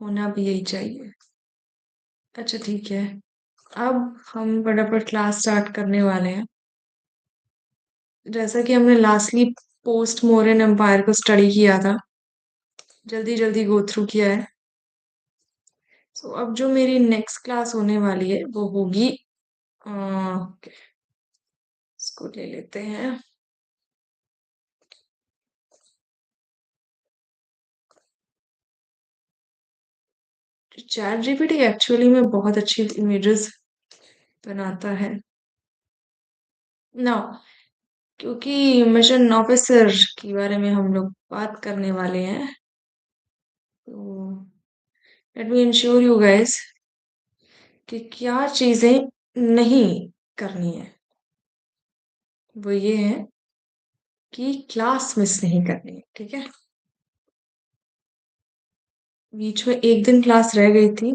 होना भी यही चाहिए। अच्छा ठीक है, अब हम फटाफट क्लास स्टार्ट करने वाले हैं। जैसा कि हमने लास्टली पोस्ट मौर्यन एम्पायर को स्टडी किया था, जल्दी जल्दी गो थ्रू किया है। सो अब जो मेरी नेक्स्ट क्लास होने वाली है वो होगी, okay, इसको ले लेते हैं। चैट जीपीटी एक्चुअली में बहुत अच्छी इमेजेस बनाता है ना, क्योंकि मिशन ऑफिसर के बारे में हम लोग बात करने वाले हैं। तो let me ensure you guys कि क्या चीजें नहीं करनी है, वो ये है कि क्लास मिस नहीं करनी है, ठीक है। बीच में एक दिन क्लास रह गई थी,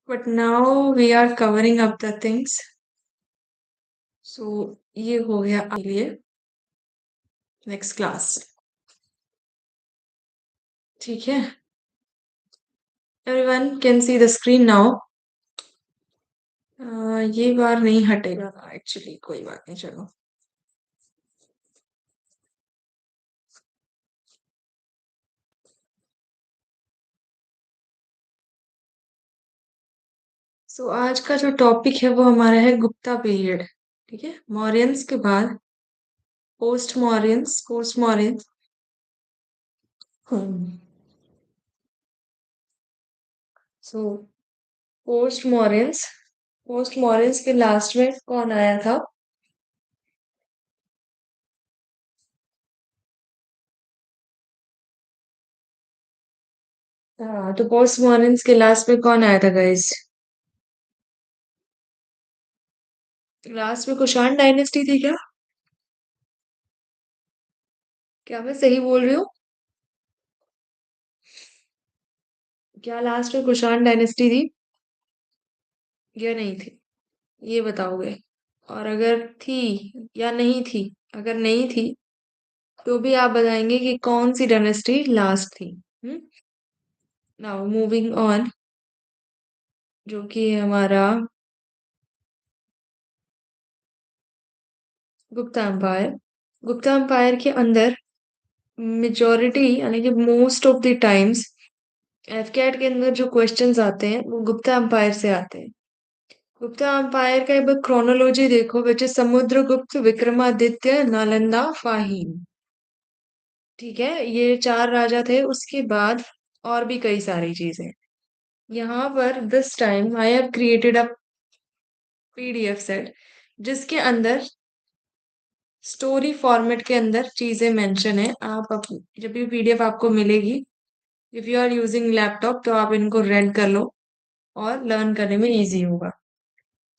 but now we are covering up the things. So ये हो गया आपके लिए नेक्स्ट क्लास, ठीक है। Everyone can see the screen now. ये बार नहीं हटेगा था एक्चुअली, कोई बात नहीं, चलो। सो आज का जो टॉपिक है वो हमारा है गुप्ता पीरियड, ठीक है। मौर्यंस के बाद पोस्ट मौर्यंस। सो पोस्ट मॉरियंस के लास्ट में कौन आया था? हाँ, तो पोस्ट मॉरियंस के लास्ट में कौन आया था गाइस? लास्ट में कुषाण डायनेस्टी थी क्या? क्या मैं सही बोल रही हूँ? क्या लास्ट में कुषाण डायनेस्टी थी या नहीं थी? ये बताओगे। और अगर थी या नहीं थी, अगर नहीं थी तो भी आप बताएंगे कि कौन सी डायनेस्टी लास्ट थी। नाउ मूविंग ऑन, जो कि है हमारा गुप्ता एम्पायर। गुप्ता एम्पायर के अंदर मेजोरिटी यानी कि मोस्ट ऑफ द टाइम्स एफकेट के अंदर जो क्वेश्चंस आते हैं वो गुप्ता एम्पायर से आते हैं। गुप्ता एम्पायर का एक बार क्रोनोलॉजी देखो, विच इज समुद्रगुप्त, विक्रमादित्य, नालंदा, फाहिम। ठीक है, ये चार राजा थे। उसके बाद और भी कई सारी चीजें। यहाँ पर this time I have created a PDF set जिसके अंदर स्टोरी फॉर्मेट के अंदर चीजें मेंशन है। जब भी पीडीएफ आपको मिलेगी, if you are using laptop, तो आप इनको रेड कर लो और लर्न करने में इजी होगा।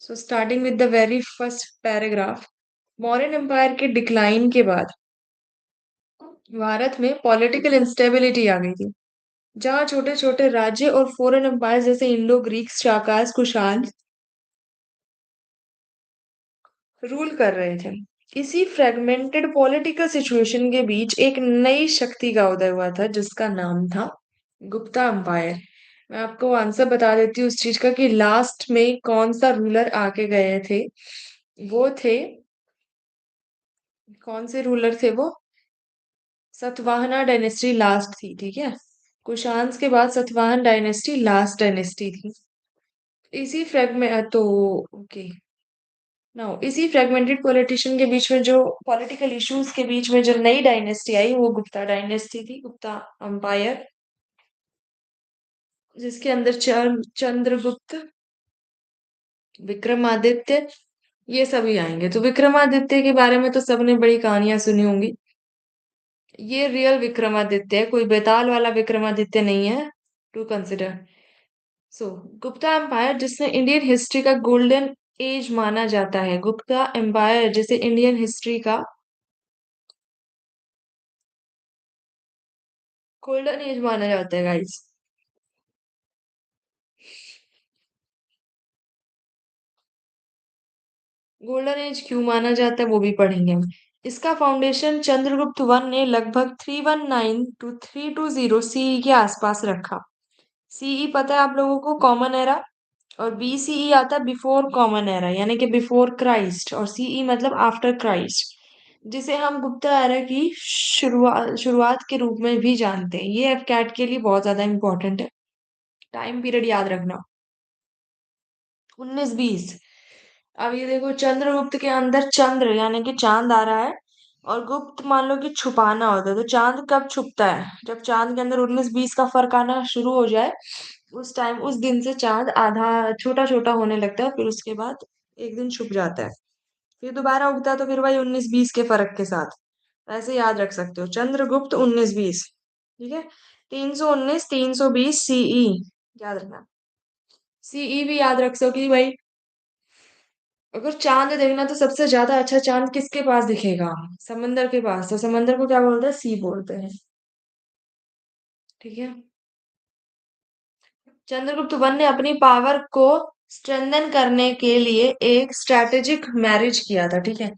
So starting with the very first paragraph. Mauryan empire के डिक्लाइन के बाद भारत में पॉलिटिकल इंस्टेबिलिटी आ गई थी, जहां छोटे छोटे राज्य और फॉरेन एम्पायर जैसे Indo Greek, Shakas, Kushan rule कर रहे थे। इसी फ्रेगमेंटेड पॉलिटिकल सिचुएशन के बीच एक नई शक्ति का उदय हुआ था जिसका नाम था गुप्ता एम्पायर। मैं आपको आंसर बता देती हूँ उस चीज का कि लास्ट में कौन सा रूलर आके गए थे। वो थे, कौन से रूलर थे वो? सतवाहना डायनेस्टी लास्ट थी, ठीक है। कुषाण के बाद सतवाहन डायनेस्टी लास्ट डायनेस्टी थी। इसी फ्रेगमेंट तो ओके, नाउ इसी फ्रेगमेंटेड पॉलिटिशियन के बीच में, जो पॉलिटिकल इश्यूज के बीच में जो नई डायनेस्टी आई वो गुप्ता डायनेस्टी थी, गुप्ता अंपायर, जिसके अंदर चंद्रगुप्त, विक्रमादित्य, ये सभी आएंगे। तो विक्रमादित्य के बारे में तो सबने बड़ी कहानियां सुनी होंगी। ये रियल विक्रमादित्य है, कोई बेताल वाला विक्रमादित्य नहीं है, to consider. So Gupta empire जिसने इंडियन हिस्ट्री का गोल्डन एज माना जाता है, गुप्ता एम्पायर जिसे इंडियन हिस्ट्री का गोल्डन एज माना जाता है गाइस। गोल्डन एज क्यों माना जाता है वो भी पढ़ेंगे हम। इसका फाउंडेशन चंद्रगुप्त वन ने लगभग 319 टू 320 सीई के आसपास रखा। सीई पता है आप लोगों को, कॉमन एरा। और बीसीई आता है बिफोर कॉमन एरा, यानी कि बिफोर क्राइस्ट, और सीई मतलब आफ्टर क्राइस्ट, जिसे हम गुप्ता एरा की शुरुआत शुरुआत के रूप में भी जानते हैं। ये एफकैट के लिए बहुत ज्यादा इंपॉर्टेंट है। टाइम पीरियड याद रखना, 1920। अब ये देखो, चंद्रगुप्त के अंदर चंद्र यानी कि चांद आ रहा है, और गुप्त मान लो कि छुपाना होता है। तो चांद कब छुपता है? जब चांद के अंदर 19-20 का फर्क आना शुरू हो जाए, उस टाइम, उस दिन से चांद आधा छोटा छोटा होने लगता है, फिर उसके बाद एक दिन छुप जाता है, फिर दोबारा उगता है, तो फिर वही 19-20 के फर्क के साथ। ऐसे याद रख सकते हो, चंद्रगुप्त 19-20। ठीक है, 319 320 सीई याद रखना। सीई भी याद रख सको कि भाई, अगर चांद देखना तो सबसे ज्यादा अच्छा चांद किसके पास दिखेगा? समंदर के पास। तो समंदर को क्या बोलते हैं? सी बोलते हैं। ठीक है, चंद्रगुप्त वन ने अपनी पावर को स्ट्रेंथन करने के लिए एक स्ट्रेटेजिक मैरिज किया था। ठीक है,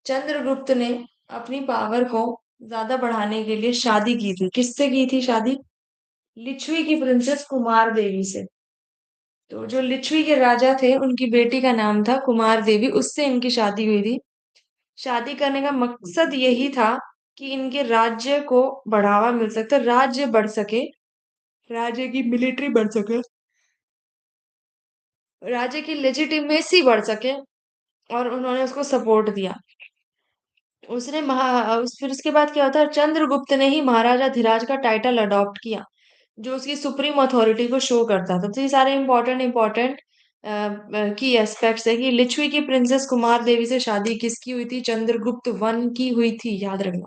चंद्रगुप्त ने अपनी पावर को ज्यादा बढ़ाने के लिए शादी की थी। किससे की थी शादी? लिच्छवी की प्रिंसेस कुमार देवी से। तो जो लिच्छवी के राजा थे, उनकी बेटी का नाम था कुमार देवी, उससे इनकी शादी हुई थी। शादी करने का मकसद यही था कि इनके राज्य को बढ़ावा मिल सकता, राज्य बढ़ सके, राज्य की मिलिट्री बढ़ सके, राज्य की लेजिटिमेसी बढ़ सके, और उन्होंने उसको सपोर्ट दिया। फिर उसके बाद क्या होता है, चंद्रगुप्त ने ही महाराजा धीराज का टाइटल अडॉप्ट किया, जो उसकी सुप्रीम अथॉरिटी को शो करता था। तो ये सारे इंपॉर्टेंट इंपॉर्टेंट की एस्पेक्ट्स है कि लिच्छवी की प्रिंसेस कुमार देवी से शादी किसकी हुई थी? चंद्रगुप्त वन की हुई थी, याद रखना।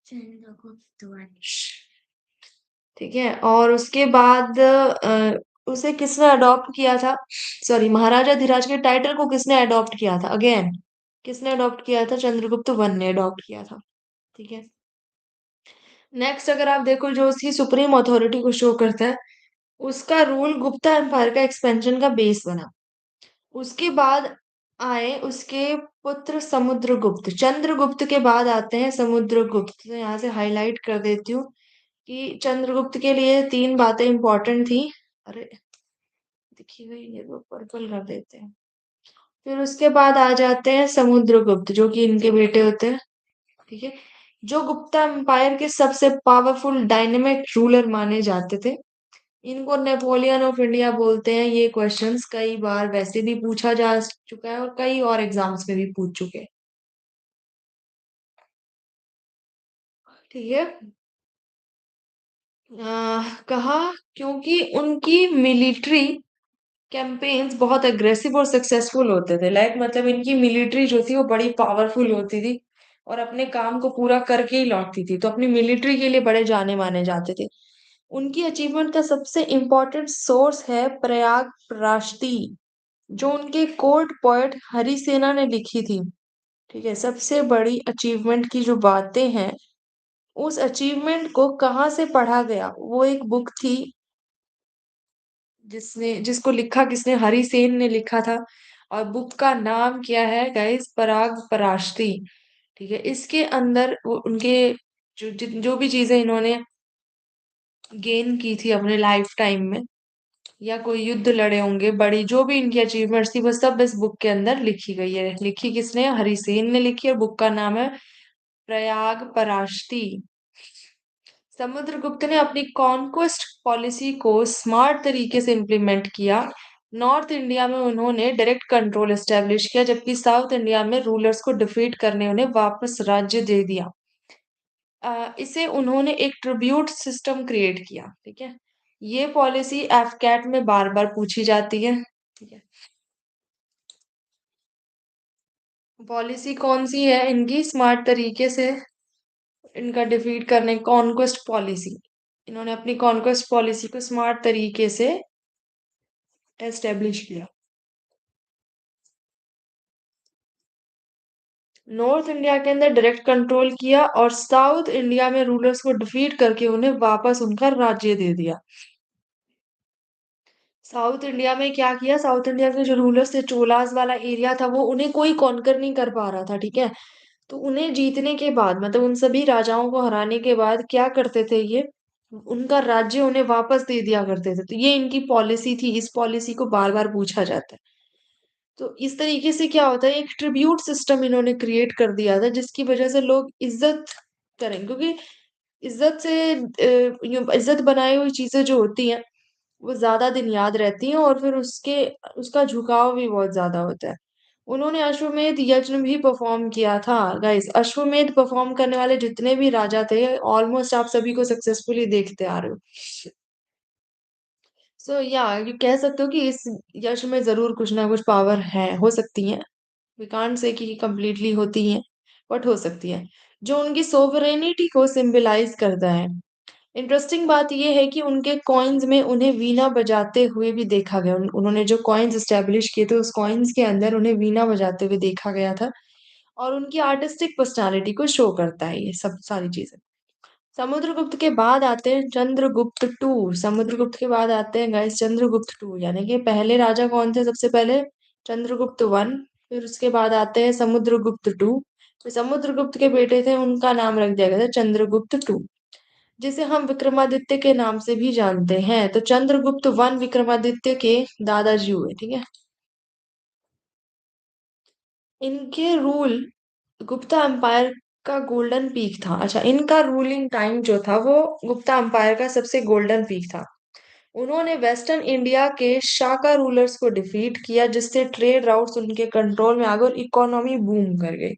चंद्रगुप्त वंश। ठीक है, और उसके बाद उसे किसने अडॉप्ट किया था? सॉरी, महाराजा धीराज के टाइटल को किसने अडॉप्ट किया था? अगेन, किसने अडॉप्ट किया था? चंद्रगुप्त वन ने अडॉप्ट किया था। ठीक है, नेक्स्ट अगर आप देखो, जो उसकी सुप्रीम अथॉरिटी को शो करता है, उसका रूल गुप्ता एम्पायर का एक्सपेंशन का बेस बना। उसके बाद आए उसके पुत्र समुद्रगुप्त। चंद्रगुप्त के बाद आते हैं समुद्रगुप्त। तो यहाँ से हाईलाइट कर देती हूँ कि चंद्रगुप्त के लिए तीन बातें इंपॉर्टेंट थी। अरे, दिखी गई, ये तो पर्पल कर देते हैं। फिर उसके बाद आ जाते हैं समुद्रगुप्त, जो कि इनके बेटे होते हैं। ठीक है, जो गुप्ता एम्पायर के सबसे पावरफुल डायनेमिक रूलर माने जाते थे। इनको नेपोलियन ऑफ इंडिया बोलते हैं। ये क्वेश्चंस कई बार वैसे भी पूछा जा चुका है, और कई और एग्जाम्स में भी पूछ चुके हैं। ठीक है, कहा क्योंकि उनकी मिलिट्री कैंपेन्स बहुत अग्रेसिव और सक्सेसफुल होते थे। लाइक मतलब इनकी मिलिट्री जो थी वो बड़ी पावरफुल होती थी, और अपने काम को पूरा करके ही लौटती थी। तो अपनी मिलिट्री के लिए बड़े जाने माने जाते थे। उनकी अचीवमेंट का सबसे इम्पोर्टेंट सोर्स है प्रयाग प्राश्ती, जो उनके कोर्ट पोएट हरिसेना ने लिखी थी। ठीक है, सबसे बड़ी अचीवमेंट की जो बातें हैं, उस अचीवमेंट को कहाँ से पढ़ा गया? वो एक बुक थी, जिसको लिखा किसने? हरिसेन ने लिखा था। और बुक का नाम क्या है गाइस? पराग पराशती। ठीक है, इसके अंदर वो उनके जो भी चीजें इन्होंने गेन की थी अपने लाइफ टाइम में, या कोई युद्ध लड़े होंगे, बड़ी जो भी इनकी अचीवमेंट्स थी, वो सब इस बुक के अंदर लिखी गई है। लिखी किसने? हरिसेन ने लिखी, और बुक का नाम है प्रयाग पराशती। समुद्रगुप्त ने अपनी कॉन्क्वेस्ट पॉलिसी को स्मार्ट तरीके से इम्प्लीमेंट किया। नॉर्थ इंडिया में उन्होंने डायरेक्ट कंट्रोल एस्टेब्लिश किया, जबकि साउथ इंडिया में रूलर्स को डिफीट करने उन्हें वापस राज्य दे दिया। इसे उन्होंने एक ट्रिब्यूट सिस्टम क्रिएट किया। ठीक है, ये पॉलिसी एफकैट में बार बार पूछी जाती है। ठीक है, पॉलिसी कौन सी है इनकी? स्मार्ट तरीके से इनका डिफीट करने, कॉन्क्वेस्ट पॉलिसी। इन्होंने अपनी कॉन्क्वेस्ट पॉलिसी को स्मार्ट तरीके से एस्टेब्लिश किया। नॉर्थ इंडिया के अंदर डायरेक्ट कंट्रोल किया, और साउथ इंडिया में रूलर्स को डिफीट करके उन्हें वापस उनका राज्य दे दिया। साउथ इंडिया में क्या किया? साउथ इंडिया के जो रूलर्स थे, चोलास वाला एरिया था, वो उन्हें कोई कॉन्कर नहीं कर पा रहा था। ठीक है, तो उन्हें जीतने के बाद मतलब उन सभी राजाओं को हराने के बाद क्या करते थे ये, उनका राज्य उन्हें वापस दे दिया करते थे। तो ये इनकी पॉलिसी थी, इस पॉलिसी को बार बार पूछा जाता है। तो इस तरीके से क्या होता है, एक ट्रिब्यूट सिस्टम इन्होंने क्रिएट कर दिया था जिसकी वजह से लोग इज्जत करें, क्योंकि इज्जत से इज्जत बनाई हुई चीजें जो होती हैं वो ज्यादा दिन याद रहती हैं, और फिर उसके उसका झुकाव भी बहुत ज्यादा होता है। उन्होंने अश्वमेध यज्ञ भी परफॉर्म किया था गाइस। अश्वमेध परफॉर्म करने वाले जितने भी राजा थे ऑलमोस्ट आप सभी को सक्सेसफुली देखते आ रहे हो। सो या ये कह सकते हो कि इस यश में जरूर कुछ ना कुछ पावर है, हो सकती है। वी कांट से कि कंप्लीटली होती है, बट हो सकती है, जो उनकी सोवरेनिटी को सिंबलाइज करता है। इंटरेस्टिंग बात यह है कि उनके कॉइन्स में उन्हें वीणा बजाते हुए भी देखा गया। उन्होंने जो कॉइन्स एस्टेब्लिश किए थे उस कॉइन्स के अंदर उन्हें वीणा बजाते हुए देखा गया था, और उनकी आर्टिस्टिक पर्सनालिटी को शो करता है ये सब सारी चीजें। समुद्रगुप्त के बाद आते हैं चंद्रगुप्त टू। समुद्रगुप्त के बाद आते हैं गाइस चंद्रगुप्त टू, यानी कि पहले राजा कौन थे सबसे पहले, चंद्रगुप्त वन। फिर उसके बाद आते हैं समुद्रगुप्त टू। फिर समुद्रगुप्त के बेटे थे उनका नाम रख दिया गया था चंद्रगुप्त टू, जिसे हम विक्रमादित्य के नाम से भी जानते हैं। तो चंद्रगुप्त वन विक्रमादित्य के दादाजी हुए, ठीक है। इनके रूल गुप्ता एम्पायर का गोल्डन पीक था। अच्छा, इनका रूलिंग टाइम जो था वो गुप्ता एम्पायर का सबसे गोल्डन पीक था। उन्होंने वेस्टर्न इंडिया के शाका रूलर्स को डिफीट किया, जिससे ट्रेड राउट्स उनके कंट्रोल में आ गए और इकोनॉमी बूम कर गई।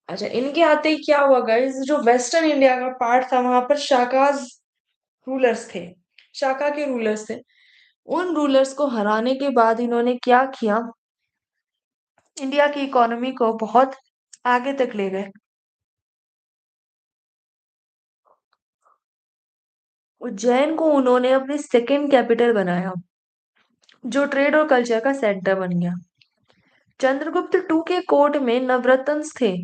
अच्छा, इनके आते ही क्या हुआ गाइस, जो वेस्टर्न इंडिया का पार्ट था वहां पर शाकाज रूलर्स थे, शाका के रूलर्स थे। उन रूलर्स को हराने के बाद इन्होंने क्या किया, इंडिया की इकोनॉमी को बहुत आगे तक ले गए। उज्जैन को उन्होंने अपनी सेकंड कैपिटल बनाया, जो ट्रेड और कल्चर का सेंटर बन गया। चंद्रगुप्त टू के कोर्ट में नवरत्न थे,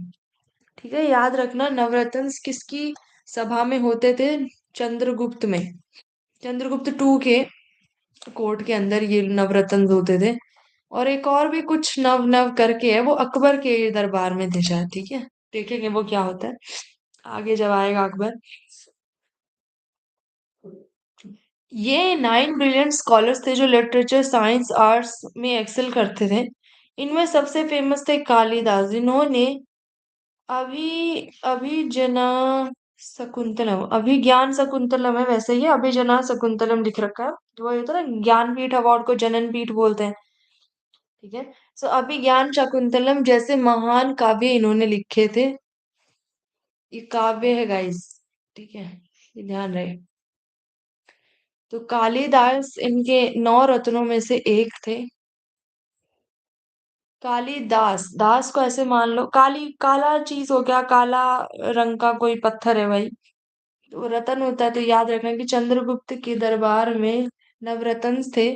ठीक है, याद रखना नवरत्न किसकी सभा में होते थे, चंद्रगुप्त में। चंद्रगुप्त टू के कोर्ट के अंदर ये नवरत्न होते थे। और एक और भी कुछ नव नव करके है, वो अकबर के दरबार में थे शायद, ठीक है। देखेंगे वो क्या होता है आगे जब आएगा अकबर। ये 9 ब्रिलियंट स्कॉलर्स थे जो लिटरेचर साइंस आर्ट्स में एक्सेल करते थे। इनमें सबसे फेमस थे कालिदास, जिन्होंने अभी अभिजना शकुंतलम, अभिज्ञान शकुंतलम है वैसे, ही अभिजना शकुंतलम लिख रखा है। वो ये होता है ना, ज्ञानपीठ अवार्ड को जनन पीठ बोलते हैं, ठीक है। सो अभिज्ञान शकुंतलम जैसे महान काव्य इन्होंने लिखे थे। ये काव्य है गाइस, ठीक है, ये ध्यान रहे। तो कालिदास इनके 9 रत्नों में से एक थे। कालिदास, दास को ऐसे मान लो, काली काला चीज हो गया, काला रंग का कोई पत्थर है भाई, तो रतन होता है। तो याद रखना कि चंद्रगुप्त के दरबार में नवरत्न थे।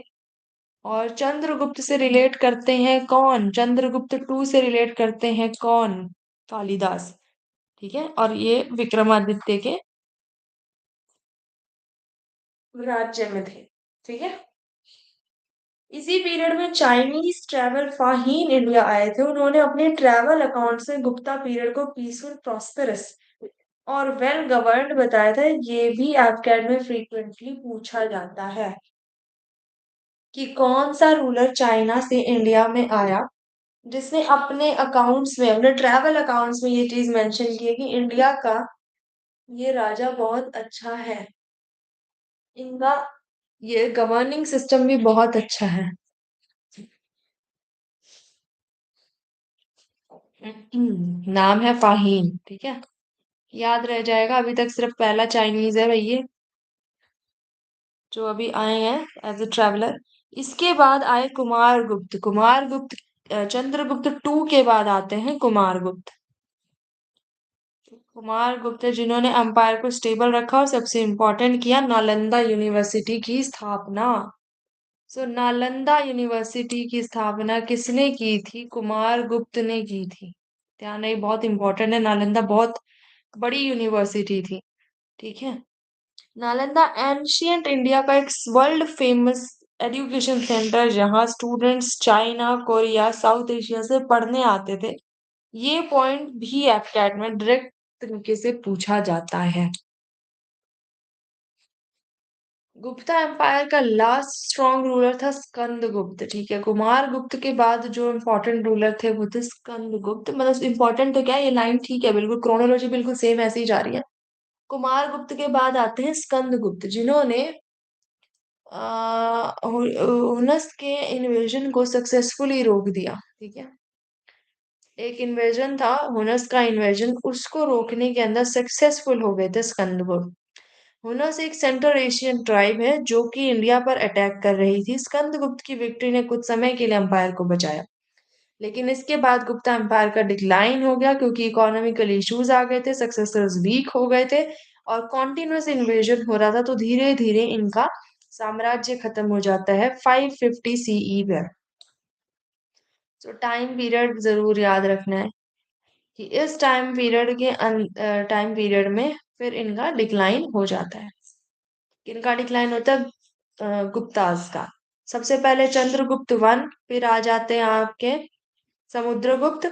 और चंद्रगुप्त से रिलेट करते हैं कौन, चंद्रगुप्त टू से रिलेट करते हैं कौन, कालिदास, ठीक है। और ये विक्रमादित्य के राज्य में थे, ठीक है। इसी पीरियड में चाइनीज ट्रैवल फाहीन इंडिया आए थे। उन्होंने अपने ट्रैवल अकाउंट से गुप्ता पीरियड को पीसफुल, प्रॉस्पेरस और वेल गवर्न्ड बताया था। ये भी एबकेट में फ्रीक्वेंटली पूछा जाता है कि कौन सा रूलर चाइना से इंडिया में आया जिसने अपने अकाउंट्स में, अपने ट्रैवल अकाउंट्स में ये चीज मेंशन की है कि इंडिया का ये राजा बहुत अच्छा है, इनका ये गवर्निंग सिस्टम भी बहुत अच्छा है। नाम है फाहीन, ठीक है, याद रह जाएगा। अभी तक सिर्फ पहला चाइनीज है भाई ये, जो अभी आए हैं एज ए ट्रैवलर। इसके बाद आए कुमारगुप्त। कुमारगुप्त चंद्रगुप्त टू के बाद आते हैं कुमारगुप्त। कुमारगुप्त जिन्होंने एम्पायर को स्टेबल रखा और सबसे इम्पोर्टेंट किया नालंदा यूनिवर्सिटी की स्थापना। सो नालंदा यूनिवर्सिटी की स्थापना किसने की थी, कुमारगुप्त ने की थी। ध्यान रहे, बहुत इंपॉर्टेंट है, नालंदा बहुत बड़ी यूनिवर्सिटी थी, ठीक है। नालंदा एंशियंट इंडिया का एक वर्ल्ड फेमस एजुकेशन सेंटर, जहां students China, Korea, south Asia से पढ़ने आते थे। ये पॉइंट भी एफकैट में डायरेक्ट तरीके से पूछा जाता है। गुप्ता एम्पायर का लास्ट स्ट्रॉन्ग रूलर था स्कंदगुप्त, ठीक है। कुमार गुप्त के बाद जो इम्पोर्टेंट रूलर थे वो थे स्कंदगुप्त। मतलब इम्पोर्टेंट तो क्या है, ये लाइन ठीक है, बिल्कुल क्रोनोलॉजी बिल्कुल सेम ऐसे ही जा रही है। कुमार गुप्त के बाद आते हैं स्कंदगुप्त, जिन्होंने हुनस के इन्वेजन को सक्सेसफुली रोक दिया, ठीक है। एक इन्वेजन था हुनस का इन्वेजन, उसको रोकने के अंदर सक्सेसफुल हो गए थे स्कंदगुप्त। हुनस एक सेंट्रल एशियन ट्राइब है जो कि इंडिया पर अटैक कर रही थी। स्कंदगुप्त की विक्ट्री ने कुछ समय के लिए एम्पायर को बचाया, लेकिन इसके बाद गुप्ता एम्पायर का डिक्लाइन हो गया क्योंकि इकोनॉमिकल इश्यूज आ गए थे, सक्सेसर्स वीक हो गए थे और कॉन्टिन्यूस इन्वेजन हो रहा था, तो धीरे धीरे इनका साम्राज्य खत्म हो जाता है 550 सीई में। तो टाइम पीरियड जरूर याद रखना है कि इस टाइम पीरियड में फिर इनका डिक्लाइन हो जाता है। किनका डिक्लाइन होता है? गुप्ताज का। सबसे पहले चंद्रगुप्त वन, फिर आ जाते हैं आपके समुद्रगुप्त,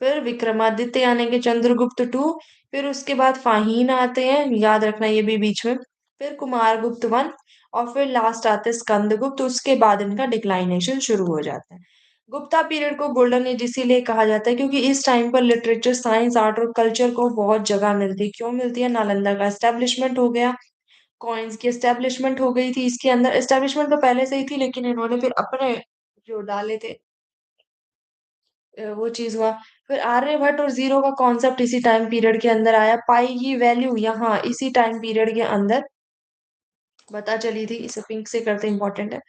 फिर विक्रमादित्य यानी कि चंद्रगुप्त टू, फिर उसके बाद फाहीन आते हैं, याद रखना ये भी बीच में, फिर कुमारगुप्त वन, और फिर लास्ट आते हैं स्कंदगुप्त। उसके बाद इनका डिक्लाइनेशन शुरू हो जाता है। गुप्ता पीरियड को गोल्डन एज इसीलिए कहा जाता है क्योंकि इस टाइम पर लिटरेचर, साइंस, आर्ट और कल्चर को बहुत जगह मिलती है। क्यों मिलती है? नालंदा का एस्टेब्लिशमेंट हो गया, कॉइन्स की एस्टेब्लिशमेंट हो गई थी, इसके अंदर एस्टेब्लिशमेंट तो पहले से ही थी लेकिन इन्होंने फिर अपने जो डाले थे वो चीज हुआ। फिर आर्यभट्ट और जीरो का कॉन्सेप्ट इसी टाइम पीरियड के अंदर आया। पाई की वैल्यू यहाँ इसी टाइम पीरियड के अंदर पता चली थी। इसे पिंक से करते इंपॉर्टेंट है,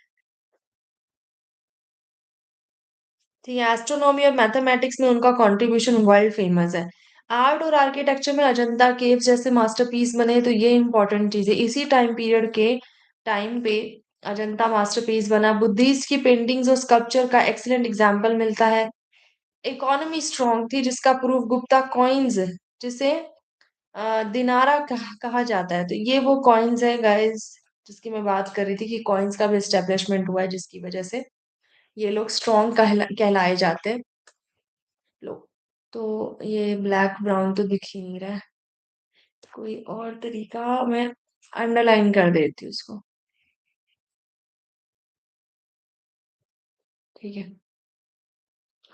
ठीक है। एस्ट्रोनॉमी और मैथमेटिक्स में उनका कंट्रीब्यूशन वर्ल्ड फेमस है। आर्ट और आर्किटेक्चर में अजंता केव्स जैसे मास्टरपीस बने, तो ये इंपॉर्टेंट चीज है। इसी टाइम पीरियड के टाइम पे अजंता मास्टरपीस बना। बुद्धिस्ट की पेंटिंग्स और स्कल्पचर का एक्सीलेंट एग्जाम्पल मिलता है। इकोनॉमी स्ट्रांग थी जिसका प्रूफ गुप्ता कॉइन्स, जिसे दिनारा कहा जाता है, तो ये वो कॉइन्स है गाइस जिसकी मैं बात कर रही थी कि कॉइन्स का भी एस्टेब्लिशमेंट हुआ है जिसकी वजह से ये लोग स्ट्रॉन्ग कहलाए जाते हैं लोग। तो ये ब्लैक ब्राउन तो दिख ही नहीं रहा है, कोई और तरीका मैं अंडरलाइन कर देती हूँ उसको, ठीक है।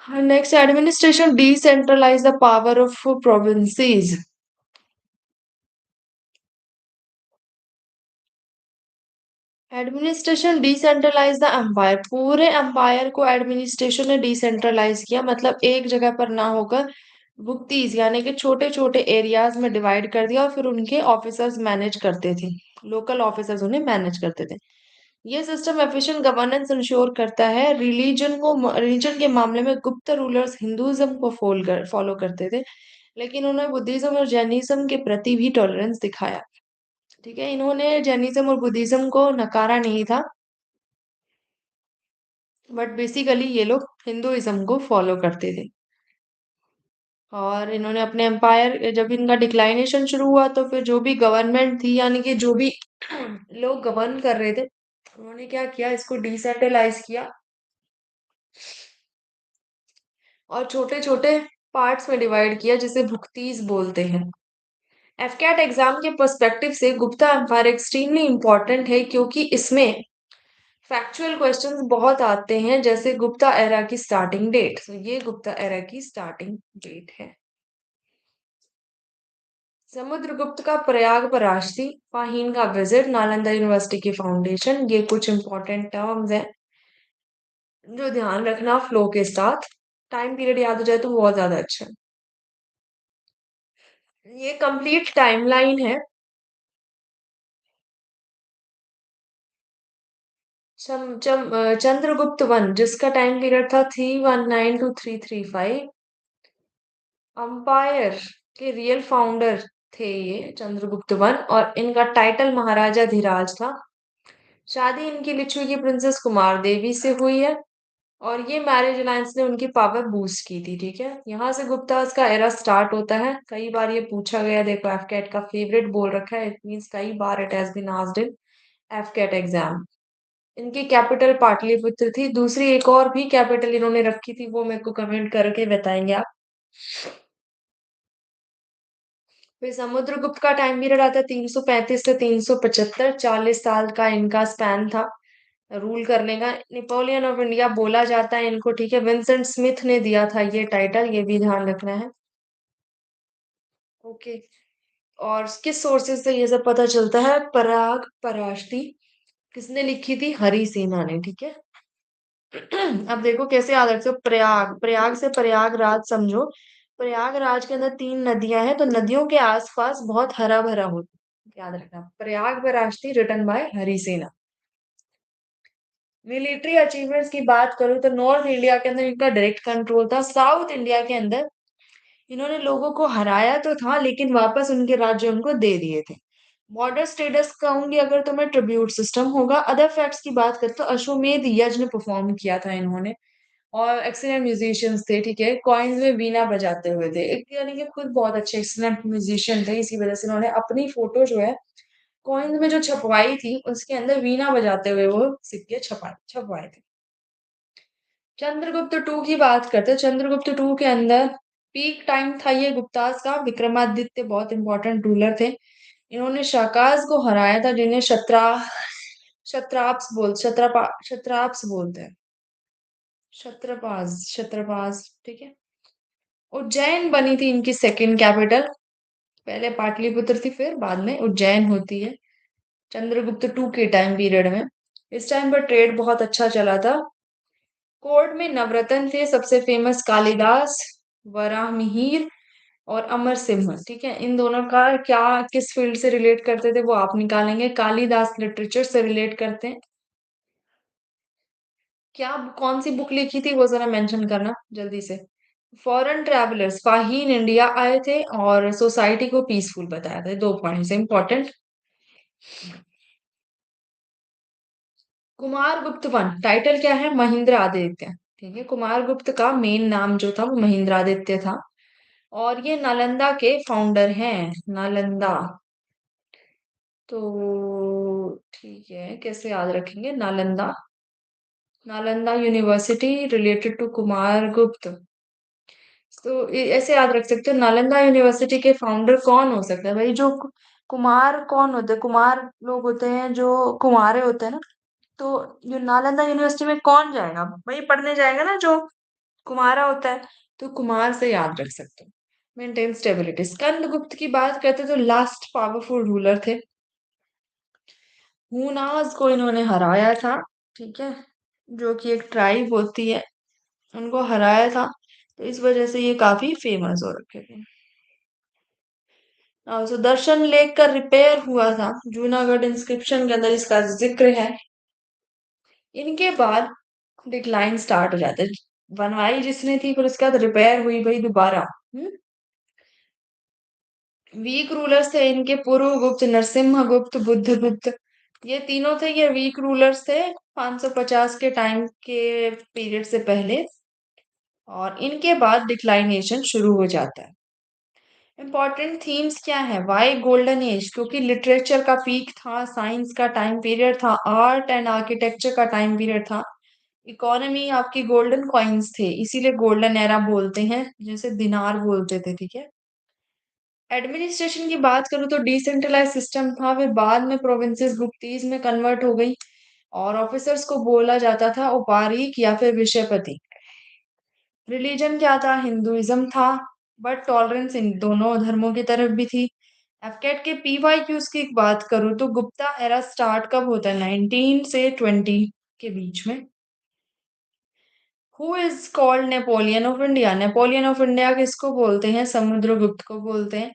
हाँ, next, administration decentralize the power of provinces. Administration decentralize the empire, पूरे एम्पायर को एडमिनिस्ट्रेशन ने डिसेंट्रलाइज किया, मतलब एक जगह पर ना होकर भुक्तीज यानी कि छोटे छोटे एरियाज में डिवाइड कर दिया और फिर उनके ऑफिसर्स मैनेज करते थे, लोकल ऑफिसर्स उन्हें मैनेज करते थे। ये सिस्टम एफिशिएंट गवर्नेंस इंश्योर करता है। रिलीजन के मामले में गुप्त रूलर्स हिंदुइज्म को फॉलो करते थे, लेकिन उन्होंने बुद्धिज्म और जैनिज्म के प्रति भी टॉलरेंस दिखाया, ठीक है। इन्होंने जैनिज्म और बुद्धिज्म को नकारा नहीं था, बट बेसिकली ये लोग हिंदुइज्म को फॉलो करते थे। और इन्होंने अपने एम्पायर, जब इनका डिक्लाइनेशन शुरू हुआ तो फिर जो भी गवर्नमेंट थी यानी कि जो भी लोग गवर्न कर रहे थे उन्होंने क्या किया, इसको डिसेंट्रलाइज किया और छोटे छोटे पार्ट्स में डिवाइड किया जिसे भुक्तीज बोलते हैं। एफकैट एग्जाम के पर्सपेक्टिव से गुप्ता एम्पायर एक्सट्रीमली इंपॉर्टेंट है क्योंकि इसमें फैक्चुअल क्वेश्चंस बहुत आते हैं, जैसे गुप्ता एरा की स्टार्टिंग डेट। तो ये गुप्ता एरा की स्टार्टिंग डेट है। समुद्रगुप्त का प्रयाग पर राजसी, फाहीन का विजिट, नालंदा यूनिवर्सिटी की फाउंडेशन, ये कुछ इंपॉर्टेंट टर्म्स हैं जो ध्यान रखना फ्लो के साथ। टाइम पीरियड याद हो जाए तो बहुत ज्यादा अच्छा है। ये कंप्लीट टाइमलाइन है। चंद्रगुप्त वन जिसका टाइम पीरियड था 319 टू 335, अंपायर के रियल फाउंडर थे ये चंद्रगुप्त वन, और इनका टाइटल महाराजा धीराज था। शादी इनकी लिच्छवी की प्रिंसेस कुमार देवी से हुई है और ये मैरिज अलायंस ने उनकी पावर बूस्ट की थी, ठीक है। यहाँ से गुप्ताज का एरा स्टार्ट होता है। कई बार ये पूछा गया, देखो एफकेट का फेवरेट बोल रखा है, इट मींस कई बार it has been asked in एफकेट एग्जाम। इनकी कैपिटल पाटलिपुत्र थी। दूसरी एक और भी कैपिटल इन्होंने रखी थी, वो मेरे को कमेंट करके बताएंगे आप। फिर समुद्रगुप्त का टाइम पीरियड आता है 335 से 375, 40 साल का इनका स्पैन था रूल करने का। नेपोलियन ऑफ इंडिया बोला जाता है इनको, ठीक है। विंसेंट स्मिथ ने दिया था ये टाइटल, ये भी ध्यान रखना है। ओके। और किस सोर्सेज से ये सब पता चलता है? पराग पराशती किसने लिखी थी? हरि सेना ने, ठीक है। अब देखो कैसे याद रखते हो। प्रयाग, प्रयाग से प्रयागराज समझो। प्रयागराज के अंदर 3 नदियां हैं, तो नदियों के आसपास बहुत हरा भरा होता है, याद रखना। Prayag Prashasti written by Harisena. Military achievements की बात करूं तो नॉर्थ इंडिया के अंदर इनका डायरेक्ट कंट्रोल था। साउथ इंडिया के अंदर इन्होंने लोगों को हराया तो था, लेकिन वापस उनके राज्य उनको दे दिए थे। बॉर्डर स्टेटस कहूंगी अगर तो मैं, ट्रिब्यूट सिस्टम होगा। अदर फैक्ट्स की बात करें तो अश्वमेध यज्ञ परफॉर्म किया था इन्होंने, और एक्सीलेंट म्यूजिशियंस थे, ठीक है। कॉइन्स में वीणा बजाते हुए थे, एक यानी कि खुद बहुत अच्छे एक्सीलेंट म्यूजिशियन थे। इसी वजह से इन्होंने अपनी फोटो जो है कॉइन्स में जो छपवाई थी, उसके अंदर वीणा बजाते हुए वो सिक्के छपवाए थे। चंद्रगुप्त टू की बात करते हैं। चंद्रगुप्त टू के अंदर पीक टाइम था ये गुप्तास का। विक्रमादित्य बहुत इंपॉर्टेंट रूलर थे। इन्होंने शाकाज को हराया था, जिन्हें शत्राप्स बोलते हैं। क्षत्रपास, ठीक है। उज्जैन बनी थी इनकी सेकंड कैपिटल। पहले पाटलिपुत्र थी, फिर बाद में उज्जैन होती है चंद्रगुप्त टू के टाइम पीरियड में। इस टाइम पर ट्रेड बहुत अच्छा चला था। कोर्ट में नवरत्न थे सबसे फेमस, कालिदास, वराहमिहिर और अमर सिंह, ठीक है। इन दोनों का क्या, किस फील्ड से रिलेट करते थे वो आप निकालेंगे। कालिदास लिटरेचर से रिलेट करते हैं। क्या, कौन सी बुक लिखी थी वो जरा मेंशन करना जल्दी से। फॉरेन ट्रैवलर्स फाहीन इंडिया आए थे और सोसाइटी को पीसफुल बताया था। 2 पॉइंट्स इंपॉर्टेंट। कुमार गुप्त वन टाइटल क्या है? महेंद्र आदित्य, ठीक है। कुमार गुप्त का मेन नाम जो था वो महेंद्र आदित्य था, और ये नालंदा के फाउंडर हैं। नालंदा, तो ठीक है, कैसे याद रखेंगे Nalanda? Nalanda university related to Kumar Gupta. तो ऐसे याद रख सकते हो, नालंदा यूनिवर्सिटी के फाउंडर कौन हो सकता है भाई? जो कुमार कौन होते हैं? कुमार लोग होते हैं जो कुमारे होते हैं ना। तो जो नालंदा यूनिवर्सिटी में कौन जाएगा? वही पढ़ने जाएगा ना जो कुमारा होता है। तो कुमार से याद रख सकते हो। Maintain stability. स्कंद गुप्त की बात करते तो लास्ट पावरफुल रूलर थे। हुनास को इन्होंने हराया था, ठीक है, जो कि एक ट्राइब होती है, उनको हराया था। तो इस वजह से ये काफी फेमस हो रखे थे। सुदर्शन लेक का रिपेयर हुआ था, जूनागढ़ इंस्क्रिप्शन के अंदर इसका जिक्र है। इनके बाद डिक्लाइन स्टार्ट हो जाता है। बनवाई जिसने थी, फिर उसके बाद रिपेयर हुई भाई दोबारा। वीक रूलर्स थे इनके, पुरुगुप्त, नरसिम्हगुप्त, बुद्धगुप्त। ये तीनों थे, ये वीक रूलर्स थे 550 के टाइम के पीरियड से पहले। और इनके बाद डिक्लाइनेशन शुरू हो जाता है। इंपॉर्टेंट थीम्स क्या है? Why golden age? क्योंकि लिटरेचर का पीक था, साइंस का टाइम पीरियड था, आर्ट एंड आर्किटेक्चर का टाइम पीरियड था। इकोनॉमी आपकी गोल्डन कॉइन्स थे, इसीलिए गोल्डन एरा बोलते हैं, जैसे दिनार बोलते थे, ठीक है। एडमिनिस्ट्रेशन की बात करूँ तो डिसेंट्रलाइज सिस्टम था, फिर बाद में प्रोविंसेस गुप्तीज में कन्वर्ट हो गई, और ऑफिसर्स को बोला जाता था उपारीक या फिर विषयपति। रिलीजन क्या था? हिंदुइज्म था, बट टॉलरेंस इन दोनों धर्मों की तरफ भी थी। एफकेट के पीवाईक्यूज की बात करूँ तो गुप्ता एरा स्टार्ट कब होता है? 19 से 20 के बीच में। Who is called Napoleon of India? Napoleon of India किसको बोलते हैं? समुद्रगुप्त को बोलते हैं।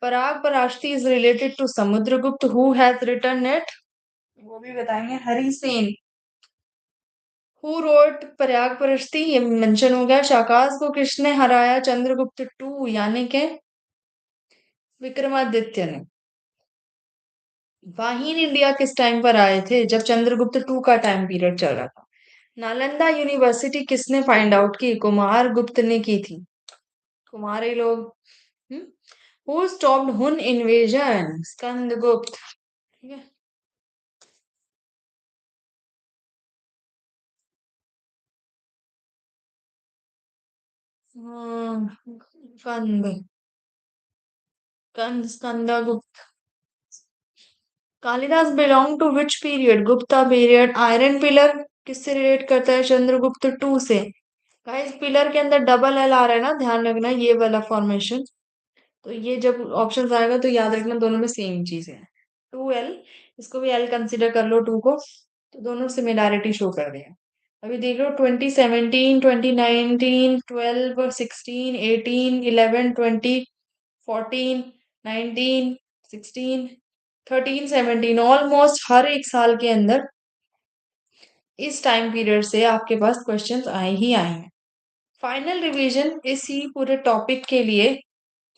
Prayag Prashasti is related to Samudragupta. Who has written it? वो भी बताएंगे, हरिसेन। Who wrote Prayag Prashasti? ये मेंशन हो गया। शाकाज को किसने हराया? चंद्रगुप्त टू यानी के विक्रमादित्य ने। वाहिन इंडिया किस टाइम पर आए थे? जब चंद्रगुप्त टू का टाइम पीरियड चल रहा था। नालंदा यूनिवर्सिटी किसने फाइंड आउट की? कुमार गुप्त ने की थी। कुमारे लोग। Who stopped Hun invasion? Skandagupta, ठीक है। कंद, कंद Skandagupta. Kalidas belong to which period? Gupta period. Iron pillar किससे रिलेट करता है? चंद्रगुप्त टू से। गाइस पिलर के अंदर डबल एल आ रहा है ना, ध्यान रखना ये वाला फॉर्मेशन। तो ये जब ऑप्शन आएगा तो याद रखना दोनों में सेम चीज है। टू एल, इसको भी एल कंसिडर कर लो टू को, तो दोनों सिमिलैरिटी शो कर रहे हैं। अभी देख लो 2017, 2019, 12, 16, 18, 11, 20, 14, 19, 16, 13, 17, ऑलमोस्ट हर एक साल के अंदर इस टाइम पीरियड से आपके पास क्वेश्चंस आए ही आए हैं। फाइनल रिवीजन इसी पूरे टॉपिक के लिए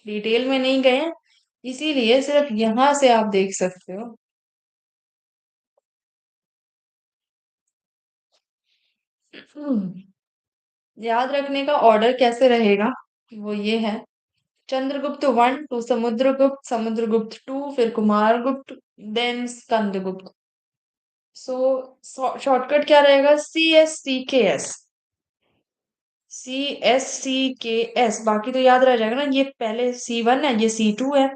डिटेल में नहीं गए, इसीलिए सिर्फ यहां से आप देख सकते हो। याद रखने का ऑर्डर कैसे रहेगा, वो ये है: Chandragupta one to Samudragupta, Samudragupta two, फिर Kumaragupta, then Skandagupta. So shortcut क्या रहेगा? CSCKS, CSCKS। बाकी तो याद रह जाएगा ना, ये पहले C1 है, ये C2 है,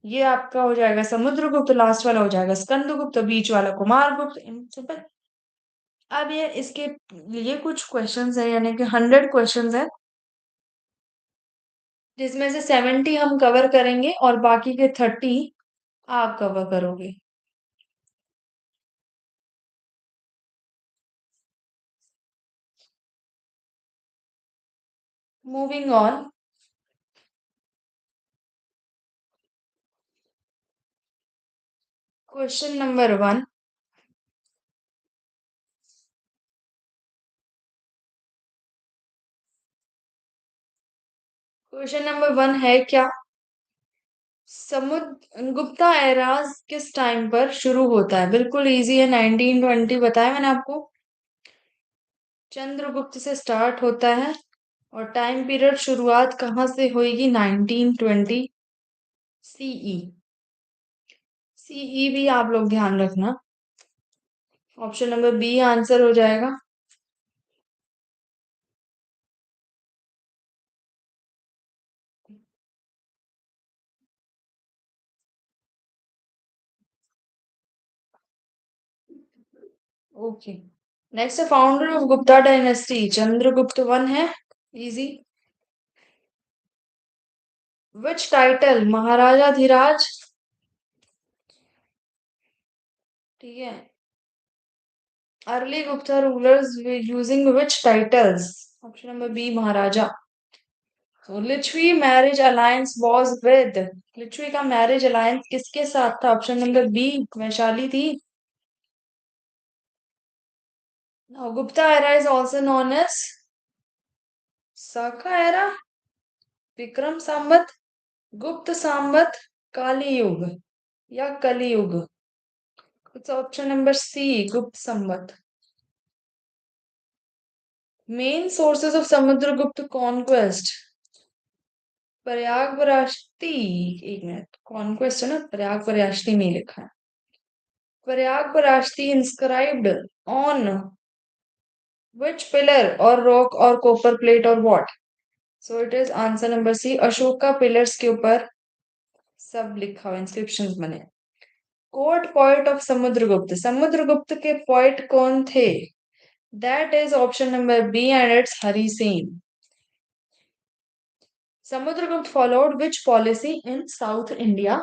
ये आपका हो जाएगा समुद्रगुप्त, लास्ट वाला हो जाएगा स्कंदगुप्त, बीच वाला कुमारगुप्त। सिंपल। अब ये इसके लिए कुछ क्वेश्चंस है, यानी कि 100 क्वेश्चंस है, जिसमें से 70 हम कवर करेंगे और बाकी के 30 आप कवर करोगे। Moving on. Question number 1। Question number 1 है क्या? समुद्र गुप्ता एराज किस टाइम पर शुरू होता है? बिल्कुल इजी है, 1920 बताया मैंने आपको। चंद्रगुप्त से स्टार्ट होता है और टाइम पीरियड शुरुआत कहाँ से होगी? 1920 सीई। सीई भी आप लोग ध्यान रखना। ऑप्शन नंबर बी आंसर हो जाएगा। ओके। नेक्स्ट है founder of Gupta dynasty. Chandragupta one है, easy. Which title? Maharaja Dhiraj, ठीक है। Early Gupta rulers using which titles? Option number B Maharaja. तो Lichchhavi marriage alliance was with, Lichchhavi का मैरिज अलायंस किसके साथ था? ऑप्शन नंबर बी वैशाली थी। Now, Gupta era is also known as Saka era, Vikram Samvat, गुप्त संवत, काली युग या कली युग। It's option number C, Gupta Samvat. Main sources of Samudragupta conquest. Prayag Prashasti, एक मिनट, कॉन्क्वेस्ट है ना, प्रयाग पराशती में लिखा है। Prayag Prashasti inscribed on which pillar और रॉक और कॉपर प्लेट और what? So it is answer number C, Ashoka का पिलर्स के ऊपर सब लिखा हुआ, इंस्क्रिप्शंस बने। Court poet of Samudragupta, Samudragupta के पोएट कौन थे? That is option number B and it's Harisen. Samudragupta followed which policy in South India?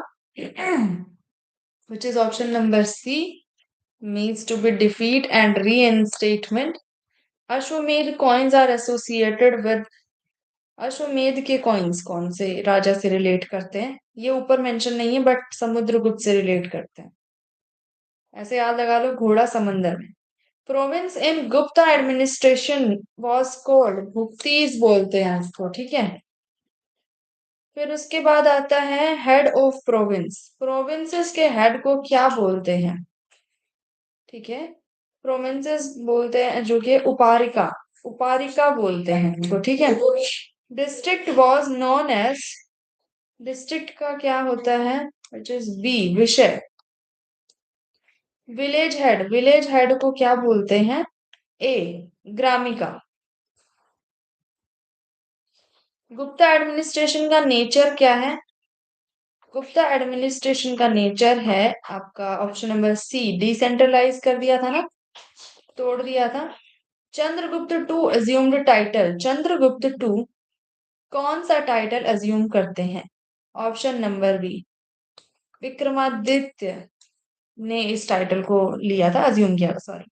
Which is option number C, means to be defeat and reinstatement. अश्वमेध coins are associated with, अश्वमेध के coins कौन से राजा से relate करते हैं? ये ऊपर मेंशन नहीं है बट समुद्रगुप्त से रिलेट करते हैं। ऐसे याद लगा लो, घोड़ा समंदर में। Province in Gupta administration was called, भुक्तीस बोलते हैं इसको, ठीक है। फिर उसके बाद आता है हेड ऑफ प्रोविंस, प्रोविंसेस के हेड को क्या बोलते हैं? ठीक है, प्रोविंसेस बोलते हैं जो कि उपारिका, उपारिका बोलते हैं इनको, ठीक है। District was known as, district का क्या होता है? विच इज बी, विषय। विलेज हेड, विलेज हेड को क्या बोलते हैं? ए, ग्रामिका। गुप्ता एडमिनिस्ट्रेशन का नेचर क्या है? गुप्ता एडमिनिस्ट्रेशन का नेचर है आपका ऑप्शन नंबर सी, डिसेंट्रलाइज कर दिया था ना, तोड़ दिया था। Chandragupta two assumed title, Chandragupta two कौन सा टाइटल अज्यूम करते हैं? ऑप्शन नंबर बी, विक्रमादित्य ने इस टाइटल को लिया था, अज्यूम किया था, सॉरी।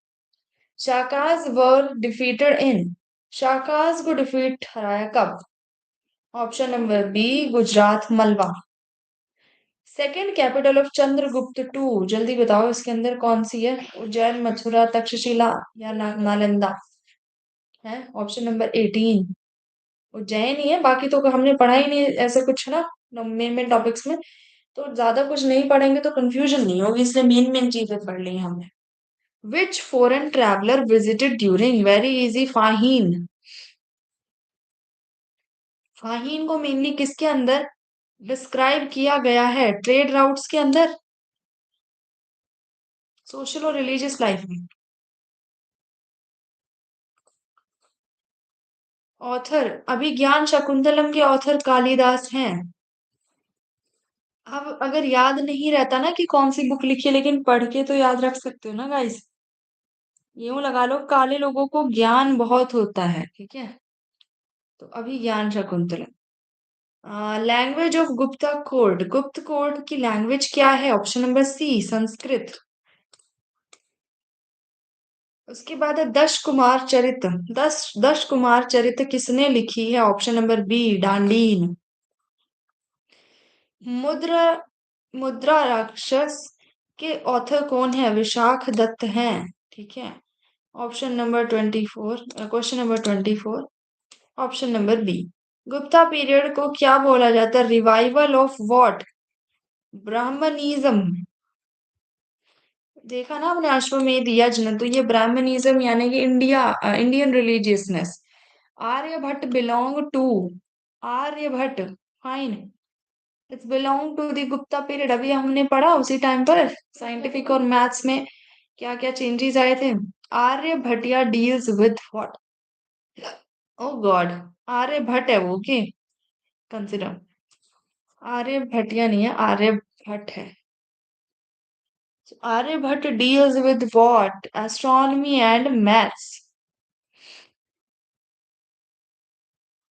शाकाज वर डिफीटेड इन, शाकाज को डिफीट हराया कब? Option number B, Gujarat Malwa. Second capital of Chandragupta two, जल्दी बताओ इसके अंदर कौन सी है? उज्जैन, मथुरा, तक्षशिला या नालंदा? है ऑप्शन नंबर 18 उज्जैन ही है। बाकी तो हमने पढ़ा ही नहीं ऐसे कुछ ना, मेन मेन टॉपिक्स में। तो ज्यादा कुछ नहीं पढ़ेंगे तो कंफ्यूजन नहीं होगी, इसलिए मेन मेन चीजें पढ़ ली हमने। Which foreign traveller visited during, very easy, Fahien. Fahien को मेनली किसके अंदर डिस्क्राइब किया गया है? ट्रेड राउट्स के अंदर, सोशल और रिलीजियस लाइफ में? ऑथर अभिज्ञान शकुंतलम के ऑथर कालिदास हैं। अब अगर याद नहीं रहता ना कि कौन सी बुक लिखी है, लेकिन पढ़ के तो याद रख सकते हो ना गाइस। यूं लगा लो, काले लोगों को ज्ञान बहुत होता है, ठीक है। तो Abhijnana Shakuntalam. Language of Gupta court, Gupta court की लैंग्वेज क्या है? Option number C, Sanskrit. उसके बाद है दश कुमार चरित, दस दश कुमार चरित किसने लिखी है? Option number B, Dandin. Mudra मुद्रा राक्षस के ऑथर कौन है? विशाख दत्त हैं, ठीक है। Option number 24, question number 24, option number B. Gupta period को क्या बोला जाता है? Revival of what? ब्राह्मणिज्म। देखा ना अपने अश्वमेध यज्ञ, तो ये ब्राह्मणिज्म यानी कि Indian religiousness. Aryabhatta belong to, Aryabhatta, fine, it's belong to the Gupta period. अभी हमने पढ़ा उसी टाइम पर साइंटिफिक और मैथ्स में क्या क्या चेंजेस आए थे। Aryabhattiya deals with what? Oh god, Aryabhatta है वो की कंसिडर, आर्यभट्टिया नहीं है, आर्यभट्ट है। Aryabhatta deals with what? Astronomy and maths.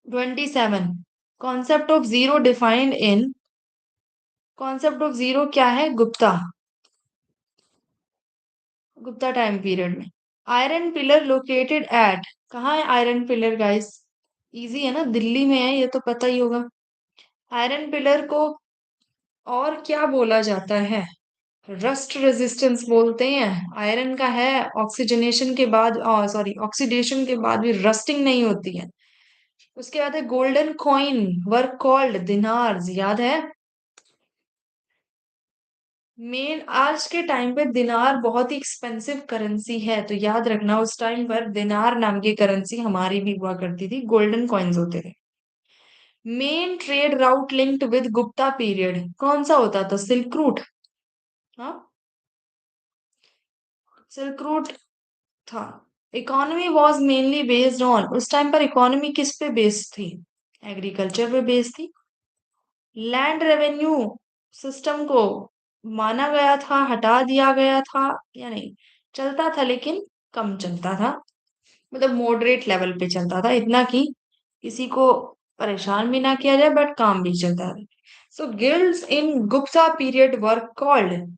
27, concept of zero defined in, concept of zero क्या है? गुप्ता, गुप्ता टाइम पीरियड में। आयरन पिलर लोकेटेड एट, कहाँ है आयरन पिलर गाइस? इजी है ना, दिल्ली में है, ये तो पता ही होगा। आयरन पिलर को और क्या बोला जाता है? रस्ट रेजिस्टेंस बोलते हैं। आयरन का है, ऑक्सीजनेशन के बाद, सॉरी, ऑक्सीडेशन के बाद भी रस्टिंग नहीं होती है। उसके बाद है गोल्डन कॉइन वर कॉल्ड दिनार्स, याद है? मेन आज के टाइम पे दिनार बहुत ही एक्सपेंसिव करेंसी है, तो याद रखना उस टाइम पर दिनार नाम की करेंसी हमारी भी हुआ करती थी, गोल्डन कॉइन्स होते थे। Main trade route linked with Gupta period कौन सा होता था? Silk route. हाँ, सिल्क रूट था। Economy was mainly based on, उस टाइम पर इकोनॉमी किस पे बेस्ड थी? एग्रीकल्चर पे बेस्ड थी। लैंड रेवेन्यू सिस्टम को माना गया था, हटा दिया गया था या नहीं? चलता था लेकिन कम चलता था, मतलब मॉडरेट लेवल पे चलता था, इतना कि किसी को परेशान भी ना किया जाए बट काम भी चलता है। So guilds in Gupta period were called,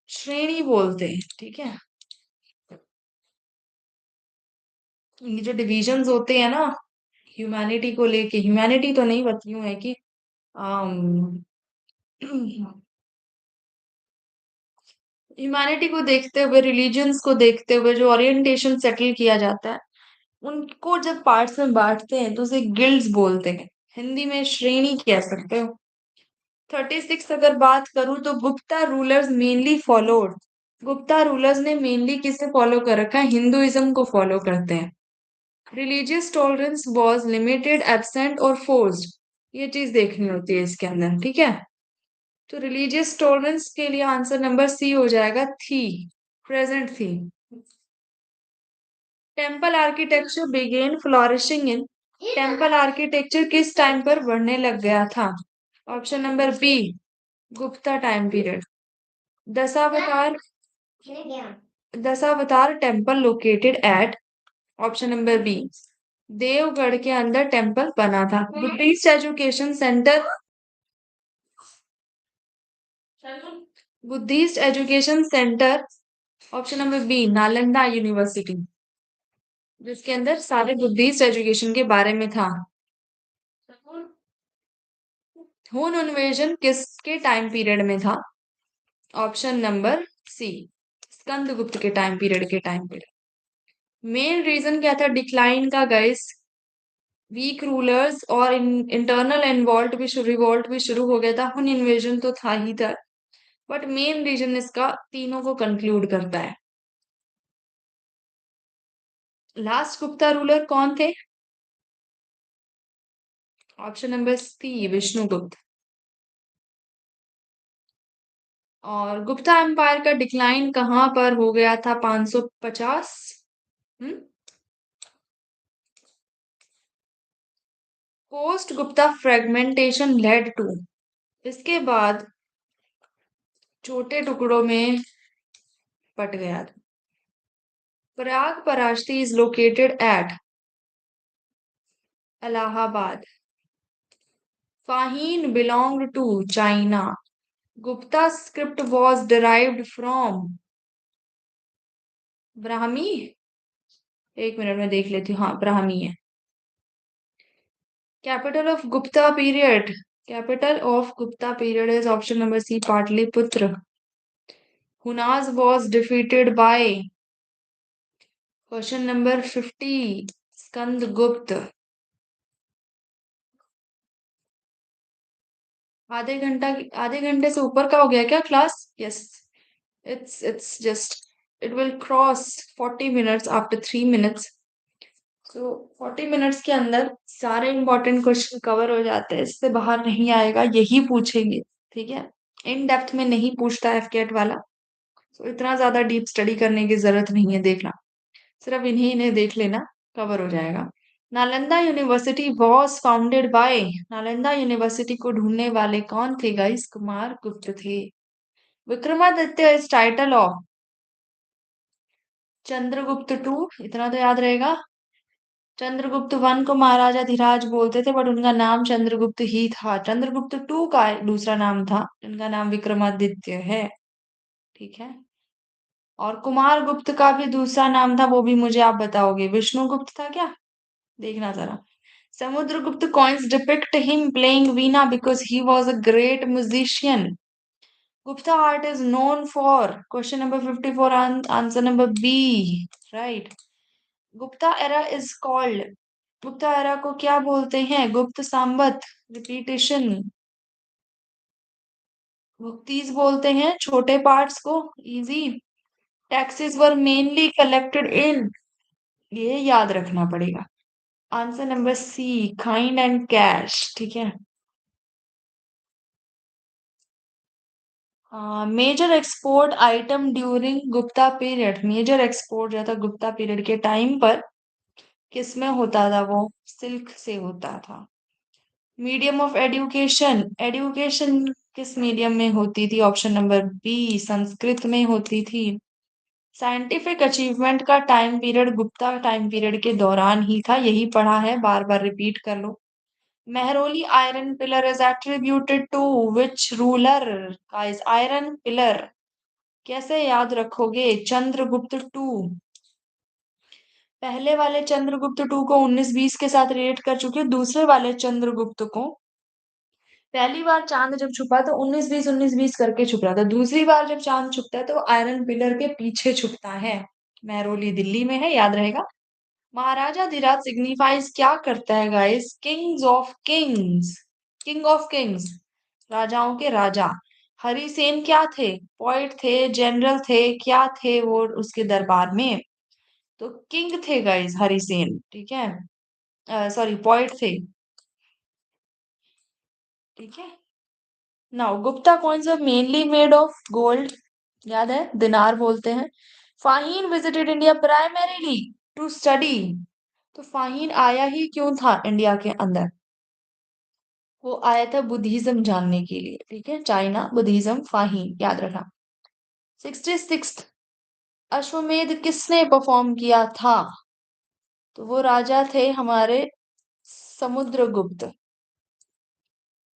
shreni बोलते हैं, ठीक है। ये जो डिविजन्स होते हैं ना, ह्यूमैनिटी को लेके, ह्यूमैनिटी तो नहीं बत यूं है कि ह्यूमैनिटी को देखते हुए, रिलीजन्स को देखते हुए जो ओरिएंटेशन सेटल किया जाता है, उनको जब पार्ट्स में बांटते हैं तो उसे गिल्ड्स बोलते हैं। हिंदी में श्रेणी कह सकते हो। 36 अगर बात करूं तो Gupta rulers mainly followed, Gupta rulers ने मेनली किसे फॉलो कर रखा है? हिंदुइज्म को फॉलो करते हैं। Religious tolerance was limited, absent और फोर्स्ड, ये चीज देखनी होती है इसके अंदर, ठीक है। तो रिलीजियस टॉलरेंस के लिए आंसर नंबर सी हो जाएगा, थी, प्रेजेंट थी। Temple architecture begin flourishing in, temple architecture किस टाइम पर बढ़ने लग गया था? Option number B, Gupta time period. Dashavatar Dashavatar temple located at, option number B, Devgarh के अंदर टेम्पल बना था। Buddhist education centre, Buddhist education centre, option number B, Nalanda university, जिसके अंदर सारे बुद्धिस्ट एजुकेशन के बारे में था। हुन इन्वेजन किसके टाइम पीरियड में था? ऑप्शन नंबर सी, स्कंदगुप्त के टाइम पीरियड के टाइम पीरियड। मेन रीजन क्या था डिक्लाइन का गाइस? वीक रूलर्स और इंटरनल रिवॉल्ट भी शुरू हो गया था। हुन इन्वेजन तो था ही था, बट मेन रीजन इसका तीनों को कंक्लूड करता है। लास्ट गुप्ता रूलर कौन थे? Option number C, Vishnugupta. और गुप्ता एम्पायर का डिक्लाइन कहां पर हो गया था? 550। Hmm post Gupta fragmentation led to, इसके बाद छोटे टुकड़ों में बट गया था। Prayag Prashasti is located at Allahabad. Fahien belong to China. Gupta script was derived from Brahmi. एक मिनट में देख लेती हूँ, हाँ ब्राह्मी है। Capital of Gupta period, capital of Gupta period is option number C, Pataliputra. Hunas was defeated by, question number 50, Skandagupta. आधे घंटे से ऊपर का हो गया क्या class? Yes, it's just it will cross 40 minutes after 3 minutes. So 40 minutes के अंदर सारे इंपॉर्टेंट क्वेश्चन कवर हो जाते हैं, इससे बाहर नहीं आएगा, यही पूछेंगे। ठीक है, इन डेप्थ में नहीं पूछता एफकेट वाला। तो इतना ज्यादा डीप स्टडी करने की जरूरत नहीं है, देखना सिर्फ इन्हें देख लेना, कवर हो जाएगा। Nalanda university was founded by, Nalanda university को ढूंढने वाले कौन थे गाइस? कुमार गुप्त थे। Vikramaditya is title of Chandragupta two, इतना तो याद रहेगा। चंद्रगुप्त वन को महाराजा धीराज बोलते थे, बट उनका नाम चंद्रगुप्त ही था। चंद्रगुप्त टू का दूसरा नाम था, इनका नाम विक्रमादित्य है। ठीक है, और कुमार गुप्त का भी दूसरा नाम था, वो भी मुझे आप बताओगे। विष्णुगुप्त था क्या? देखना जरा। Samudragupta coins depict him playing veena because he was a great musician. Gupta art is known for, question number 54, answer number B, right? Gupta era is called, Gupta era को क्या बोलते हैं? गुप्त सांबत, रिपीटेशन, भुक्तीज बोलते हैं छोटे पार्ट्स को। Easy, taxes were mainly collected in, ये याद रखना पड़ेगा। Answer number C, kind and cash. ठीक है, major export item during Gupta period, major export जो था गुप्ता पीरियड के टाइम पर किस में होता था? वो सिल्क से होता था। मीडियम ऑफ एजुकेशन, एजुकेशन किस मीडियम में होती थी? ऑप्शन नंबर बी, संस्कृत में होती थी। साइंटिफिक अचीवमेंट का time period Gupta time period के दौरान ही था, यही पढ़ा है, बार बार रिपीट कर लो। Mehrauli iron pillar is attributed to which ruler? Guys iron pillar कैसे याद रखोगे? चंद्रगुप्त टू। पहले वाले चंद्रगुप्त टू को 1920 के साथ रिलेट कर चुके हो, दूसरे वाले चंद्रगुप्त को पहली बार चांद जब छुपा तो 1920 करके छुप रहा था, दूसरी बार जब चांद छुपता है तो वो आयरन पिलर के पीछे छुपता है। मेहरौली दिल्ली में है, याद रहेगा। महाराजा धीराज सिग्निफाइज क्या करता है guys? Kings of Kings, king of Kings, राजाओं के राजा। हरिसेन क्या थे? पोइट थे, जनरल थे, क्या थे वो उसके दरबार में? तो किंग थे गाइस हरिसेन। ठीक है, सॉरी पोइट थे। ठीक है, now Gupta coins are mainly made of gold, याद है, दिनार बोलते हैं। Fahien visited India primarily to study, तो फाहीन आया ही क्यों था इंडिया के अंदर? वो आया था बुद्धिज्म जानने के लिए, ठीक है, चाइना बुद्धिज्म फाहीन याद रखना। 66 अश्वमेध किसने परफॉर्म किया था? तो वो राजा थे हमारे समुद्रगुप्त।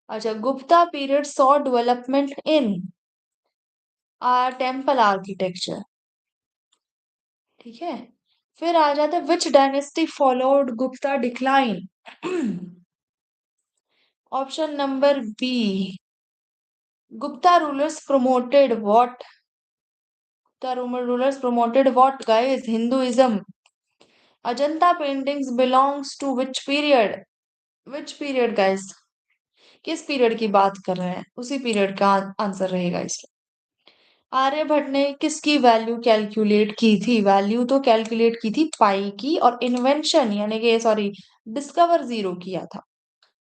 अच्छा, Gupta period saw development in temple architecture, ठीक है। फिर आ जाता है which dynasty followed Gupta decline? Option number B, Gupta rulers promoted what? The Roman rulers promoted what, guys? Hinduism. Ajanta paintings belongs to which period? Which period, guys? किस period की बात कर रहे हैं? उसी पीरियड का आंसर रहेगा इसका। आर्यभट्ट ने किसकी वैल्यू कैलकुलेट की थी? वैल्यू तो कैलकुलेट की थी पाई की, और इन्वेंशन यानी कि सॉरी डिस्कवर जीरो किया था।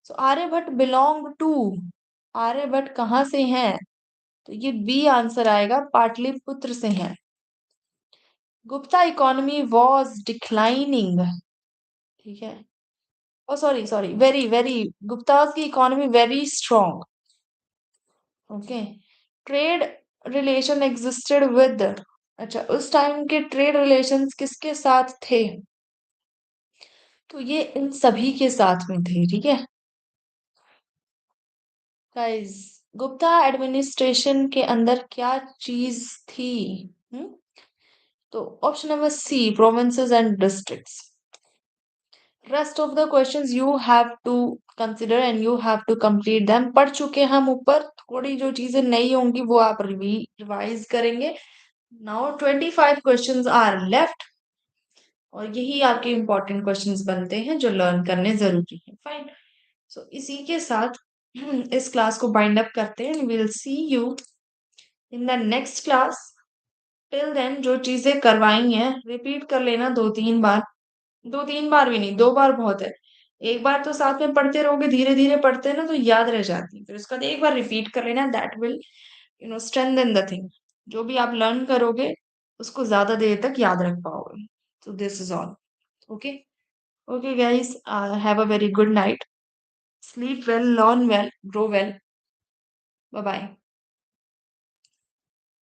सो आर्यभट्ट बिलोंग टू, आर्यभट्ट कहाँ से हैं? तो ये बी आंसर आएगा, पाटलिपुत्र से हैं। गुप्ता इकोनॉमी वॉज डिक्लाइनिंग, ठीक है। Oh sorry sorry, very very, Gupta की economy very strong, okay. Trade relation existed with, अच्छा उस टाइम के ट्रेड रिलेशंस किसके साथ थे? तो ये इन सभी के साथ में थे, ठीक है गाइस। गुप्ता एडमिनिस्ट्रेशन के अंदर क्या चीज थी? हम्म तो option number C, provinces and districts. Rest of the questions you have to consider and you have to complete them. पढ़ चुके हम ऊपर, थोड़ी जो चीजें नहीं होंगी वो आप रिवाइज करेंगे। नाउ 25 क्वेश्चंस आर लेफ्ट, और यही आपके इंपॉर्टेंट क्वेश्चंस बनते हैं जो लर्न करने जरूरी है। फाइन, सो इसी के साथ इस क्लास को बाइंड अप करते हैं। Will see you in the next class. Till then जो चीजें करवाई हैं रिपीट कर लेना 2-3 बार। 2-3 बार भी नहीं, 2 बार बहुत है। एक बार तो साथ में पढ़ते रहोगे, धीरे धीरे पढ़ते हैं ना तो याद रह जाती है। फिर उसके बाद एक बार रिपीट कर लेना, that will strengthen the thing. जो भी आप लर्न करोगे उसको ज्यादा देर तक याद रख पाओगे। So this is all. Okay. Okay, guys. Have a very good night. Sleep well, learn well, grow well. Bye bye.